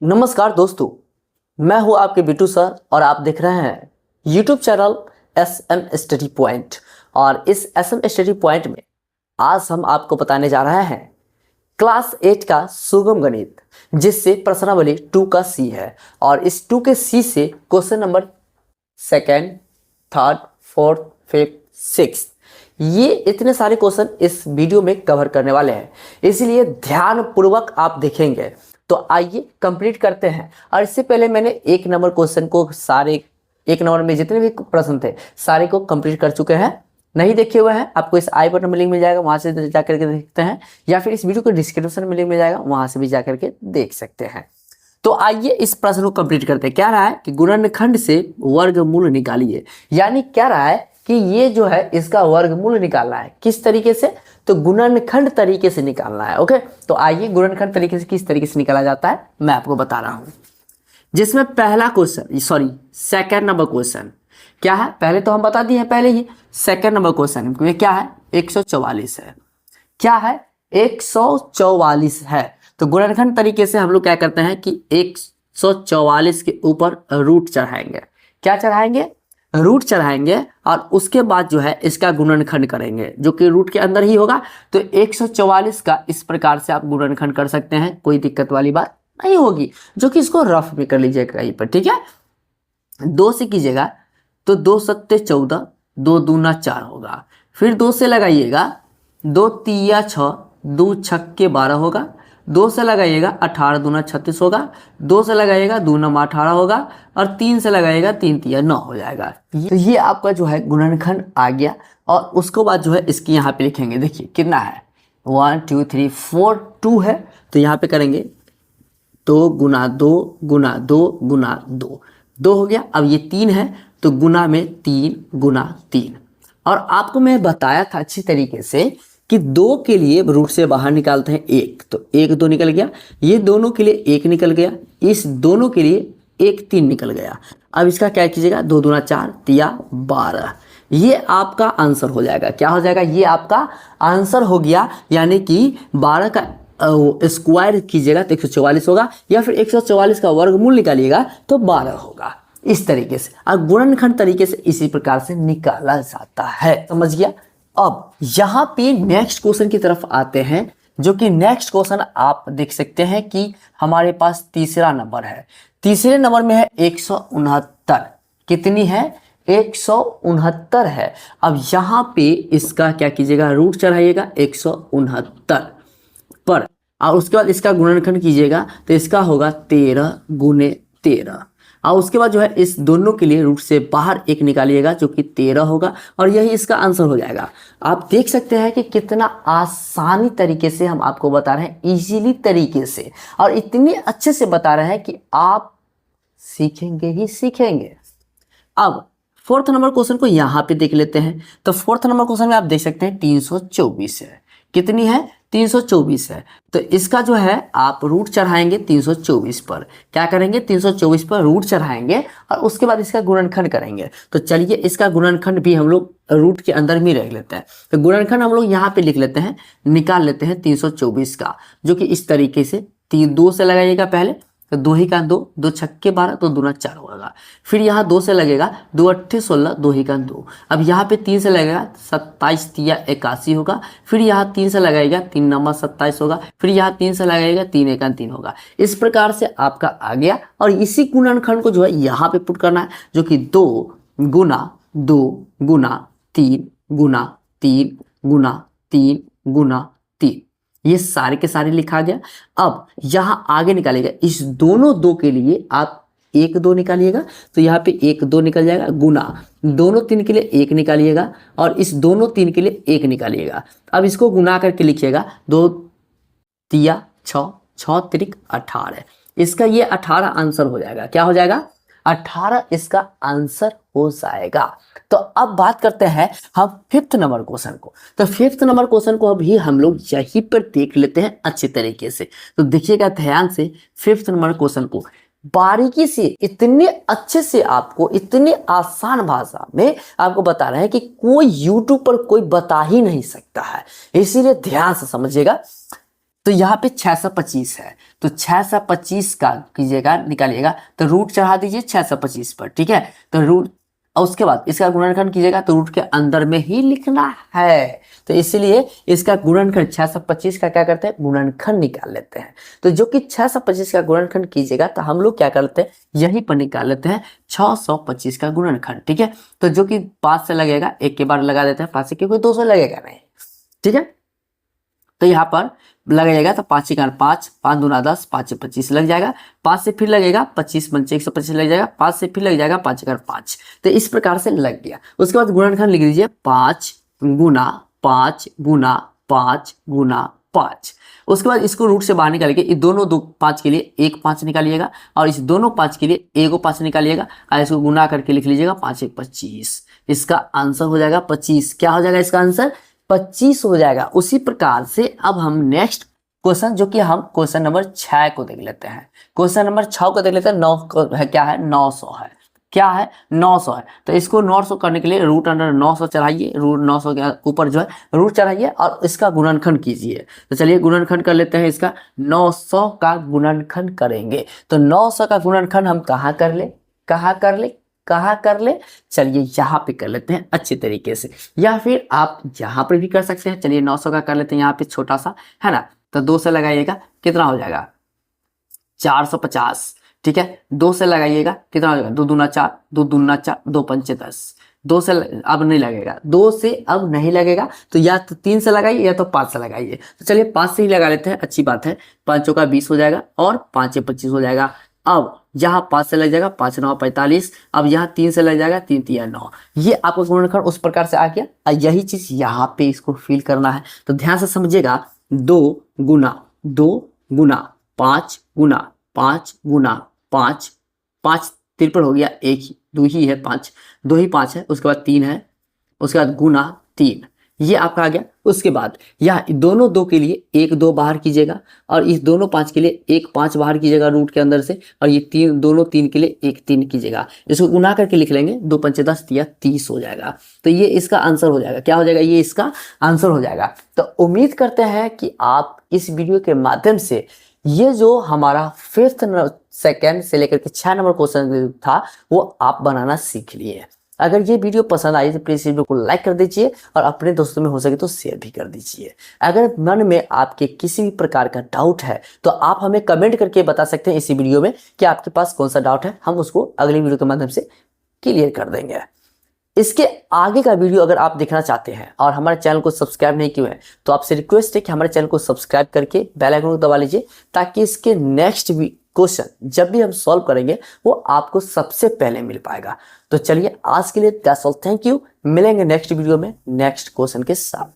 नमस्कार दोस्तों, मैं हूं आपके बिट्टू सर और आप देख रहे हैं YouTube channel SM study point. और इस एसएम स्टडी पॉइंट में आज हम आपको बताने जा रहे हैं क्लास 8 का सुगम गणित, जिससे प्रश्नावली 2 का सी है। और इस 2 के सी से question number 2nd, 3rd, 4th, 5th, 6th, ये इतने सारे क्वेश्चन इस वीडियो में कवर करने वाले हैं, इसीलिए ध्यान पूर्वक आप देखेंगे। तो आइए कंप्लीट करते हैं। और इससे पहले मैंने 1 नंबर क्वेश्चन को सारे 1 नंबर में जितने भी प्रश्न थे सारे को कंप्लीट कर चुके हैं। नहीं देखे हुए हैं आपको इस आई बटन में लिंक मिल जाएगा, वहां से जाकर के देखते हैं, या फिर इस वीडियो को डिस्क्रिप्शन में लिंक मिल जाएगा, वहां से भी जाकर के देख सकते हैं। तो आइए इस प्रश्न को कंप्लीट करते हैं। क्या रहा है कि गुणनखंड से वर्गमूल निकालिए, यानी क्या रहा है कि ये जो है इसका वर्गमूल निकालना है। किस तरीके से? तो गुणनखंड तरीके से निकालना है। ओके, तो आइए गुणनखंड तरीके से किस तरीके से निकाला जाता है मैं आपको बता रहा हूं। जिसमें पहला क्वेश्चन, सेकंड नंबर क्वेश्चन क्या है, पहले तो हम बता दिए हैं पहले ही। सेकंड नंबर क्वेश्चन में क्या है, 144 है। क्या है? 144 है। तो गुणनखंड तरीके से हम लोग क्या करते हैं कि 144 के ऊपर रूट चढ़ाएंगे। क्या चढ़ाएंगे? रूट चढ़ाएंगे, और उसके बाद जो है इसका गुणनखंड करेंगे, जो कि रूट के अंदर ही होगा। तो 144 का इस प्रकार से आप गुणनखंड कर सकते हैं, कोई दिक्कत वाली बात नहीं होगी। जो कि इसको रफ में कर लीजिएगा कहीं पर, ठीक है। 2 से कीजिएगा तो 2 सत्ते 14, 2 दूना 4 होगा। फिर 2 से लगाइएगा, 2 तिया 6, 2 छक्के 12 होगा। 2 से लगाइएगा 18 दूना 36 होगा। 2 से लगाइएगा 2 नमा 18 होगा, और 3 से लगाइएगा 3 तिया 9 हो जाएगा। तो ये आपका जो है गुणनखंड आ गया। और उसको बाद जो है इसकी यहाँ पे लिखेंगे, देखिए कितना है, 1 2 3 4 2 है। तो यहाँ पे करेंगे 2 गुना 2 गुना 2 गुना 2, 2 हो गया। अब ये 3 है तो गुना में 3 गुना 3। और आपको मैं बताया था अच्छी तरीके से कि 2 के लिए रूट से बाहर निकालते हैं 1, तो 1 2 निकल गया। ये दोनों के लिए 1 निकल गया, इस दोनों के लिए 1 3 निकल गया। अब इसका क्या कीजिएगा, 2 दूना 4 तिया 12। ये आपका आंसर हो जाएगा। क्या हो जाएगा? ये आपका आंसर हो गया। यानी कि 12 का स्क्वायर कीजिएगा तो 144 होगा, या फिर 144 का वर्गमूल निकालिएगा तो 12 होगा। इस तरीके से और गुणनखंड तरीके से इसी प्रकार से निकाला जाता है। समझ गया? अब यहाँ पे नेक्स्ट क्वेश्चन की तरफ आते हैं, जो कि नेक्स्ट क्वेश्चन आप देख सकते हैं कि हमारे पास तीसरा नंबर है। तीसरे नंबर में है 169। कितनी है? 169 है। अब यहाँ पे इसका क्या कीजिएगा, रूट चढ़ाइएगा 169 पर, और उसके बाद इसका गुणनखंड कीजिएगा तो इसका होगा 13 गुने 13। और उसके बाद जो है इस दोनों के लिए रूट से बाहर 1 निकालिएगा, जो कि 13 होगा, और यही इसका आंसर हो जाएगा। आप देख सकते हैं कि कितना आसानी तरीके से हम आपको बता रहे हैं, इजीली तरीके से, और इतने अच्छे से बता रहे हैं कि आप सीखेंगे ही सीखेंगे। अब 4th नंबर क्वेश्चन को यहाँ पे देख लेते हैं। तो 4th नंबर क्वेश्चन में आप देख सकते हैं 324 है। कितनी है? 324 है। तो इसका जो है आप रूट चढ़ाएंगे 324 पर। क्या करेंगे? 324 पर रूट चढ़ाएंगे, और उसके बाद इसका गुणनखंड करेंगे। तो चलिए इसका गुणनखंड भी हम लोग रूट के अंदर में रख लेते हैं। तो गुणनखंड हम लोग यहाँ पे लिख लेते हैं, निकाल लेते हैं 324 का, जो कि इस तरीके से 2 से लगाइएगा पहले, तो 2 ही का 2, 2 छक्के 12, तो 2 दूना 4 होगा। फिर यहाँ 2 से लगेगा, 2 अट्ठे 16, 2 ही का 2। अब यहाँ पे 3 से लगेगा 27 तिया 81 होगा। फिर यहाँ 3 से लगाएगा 3 नमा 27 होगा। फिर यहाँ 3 से लगाएगा 3 1 3 होगा। इस प्रकार से आपका आ गया। और इसी गुणनखंड को जो है यहाँ पे पुट करना है, जो कि 2 गुना 2 गुना 3 गुना 3 गुना 3 गुना 3, ये सारे के सारे लिखा गया। अब यहां आगे निकालिएगा, इस दोनों 2 के लिए आप 1 2 निकालिएगा, तो यहाँ पे 1 2 निकल जाएगा, गुना दोनों 3 के लिए 1 निकालिएगा, और इस दोनों 3 के लिए 1 निकालिएगा। अब इसको गुना करके लिखिएगा, 2 तिया 6, 6 त्रिक 18। इसका ये 18 आंसर हो जाएगा। क्या हो जाएगा? 18 इसका आंसर हो जाएगा। तो अब बात करते हैं हम 5th नंबर क्वेश्चन को। तो 5th नंबर क्वेश्चन को अभी हम लोग यहीं पर देख लेते हैं अच्छे तरीके से। तो देखिएगा ध्यान से 5th नंबर क्वेश्चन को बारीकी से, इतने अच्छे से, आपको इतने आसान भाषा में आपको बता रहे हैं कि कोई यूट्यूब पर कोई बता ही नहीं सकता है। इसीलिए ध्यान से समझिएगा। तो यहाँ पे 625 है, तो 625 का कीजिएगा, निकालिएगा तो रूट चढ़ा दीजिए 625 पर, ठीक है। तो रूट, और उसके बाद इसका गुणनखंड कीजिएगा तो रूट के अंदर में ही लिखना है, तो इसीलिए इसका गुणनखंड 625 का क्या करते हैं, गुणनखंड निकाल लेते हैं। तो जो कि 625 का गुणनखंड कीजिएगा तो हम लोग क्या कर लेते हैं, यहीं पर निकाल लेते हैं 625 का गुणनखंड, ठीक है। तो जो कि 5 से लगेगा, एक के बाद लगा देते हैं 5 से, क्योंकि 2 से लगेगा नहीं, ठीक है। तो यहाँ पर लगाइएगा तो 5 का 5, 5 दूना 10, 5 25 लग जाएगा, 5 से फिर लगेगा 25 पंचे 125 लग जाएगा, 5 से फिर लग जाएगा 5 का 5। तो इस प्रकार से लग गया। उसके बाद गुणनखंड लिख दीजिए 5 गुना 5 गुना 5 गुना 5। उसके बाद इसको रूट से बाहर निकाल के दोनों 2 5 के लिए एक 5 निकालिएगा, और इस दोनों 5 के लिए एगो 5 निकालिएगा, और इसको गुना करके लिख लीजिएगा 5 1 25। इसका आंसर हो जाएगा 25। क्या हो जाएगा इसका आंसर, 25 हो जाएगा। उसी प्रकार से अब हम नेक्स्ट क्वेश्चन, जो कि हम क्वेश्चन नंबर 6 को देख लेते हैं। क्वेश्चन नंबर 6 को देख लेते हैं। 9 है, क्या है, 900 है, क्या है 900 है। तो इसको 900 करने के लिए रूट अंडर 900 चढ़ाइए, रूट 900 के ऊपर जो है रूट चढ़ाइए और इसका गुणनखंड कीजिए। तो चलिए गुणनखंड कर लेते हैं इसका। 900 का गुणनखंड करेंगे तो 900 का गुणनखंड हम कहाँ कर ले, कहाँ कर ले, कहाँ कर ले, चलिए यहाँ पे कर लेते हैं अच्छे तरीके से, या फिर आप यहाँ पर भी कर सकते हैं। चलिए 900 का कर लेते हैं, यहाँ पे छोटा सा है ना, तो 2 से लगाइएगा, कितना हो जाएगा 450, ठीक है। 2 से लगाइएगा, कितना हो जाएगा 2 दूना 4, 2 दूना 4, 2 पंचे 10। 2 से अब नहीं लगेगा, 2 से अब नहीं लगेगा, तो या तो 3 से लगाइए या तो 5 से लगाइए। तो चलिए 5 से ही लगा लेते हैं, अच्छी बात है। 5 चौका 20 हो जाएगा और 5 25 हो जाएगा। अब यहाँ 5 से लग जाएगा, 5 9 45। अब यहाँ 3 से लग जाएगा, 3 3 9। ये आपका गुणनखंड उस प्रकार से आ गया। यही चीज यहाँ पे इसको फिल करना है, तो ध्यान से समझिएगा। 2 गुना 2 गुना 5 गुना 5 गुना 5, 5 तिरपन हो गया, एक ही 2 ही है, 5 2 ही 5 है। उसके बाद 3 है, उसके बाद गुना 3, ये आपका आ गया। उसके बाद यह दोनों 2 के लिए एक 2 बाहर कीजिएगा, और इस दोनों 5 के लिए एक 5 बाहर कीजिएगा रूट के अंदर से, और ये 3 दोनों 3 के लिए एक 3 कीजिएगा। इसको गुना करके लिख लेंगे, 2 पंचे 10 या 30 हो जाएगा। तो ये इसका आंसर हो जाएगा। क्या हो जाएगा, ये इसका आंसर हो जाएगा। तो उम्मीद करते हैं कि आप इस वीडियो के माध्यम से ये जो हमारा 5th सेकेंड से लेकर के 6 नंबर क्वेश्चन था वो आप बनाना सीख लिए। अगर ये वीडियो पसंद आई तो प्लीज इस वीडियो को लाइक कर दीजिए, और अपने दोस्तों में हो सके तो शेयर भी कर दीजिए। अगर मन में आपके किसी भी प्रकार का डाउट है तो आप हमें कमेंट करके बता सकते हैं इसी वीडियो में कि आपके पास कौन सा डाउट है, हम उसको अगली वीडियो के माध्यम से क्लियर कर देंगे। इसके आगे का वीडियो अगर आप देखना चाहते हैं और हमारे चैनल को सब्सक्राइब नहीं किए हैं तो आपसे रिक्वेस्ट है कि हमारे चैनल को सब्सक्राइब करके बेल आइकन को दबा लीजिए, ताकि इसके नेक्स्ट क्वेश्चन जब भी हम सॉल्व करेंगे वो आपको सबसे पहले मिल पाएगा। तो चलिए आज के लिए दैट्स ऑल, थैंक यू। मिलेंगे नेक्स्ट वीडियो में नेक्स्ट क्वेश्चन के साथ।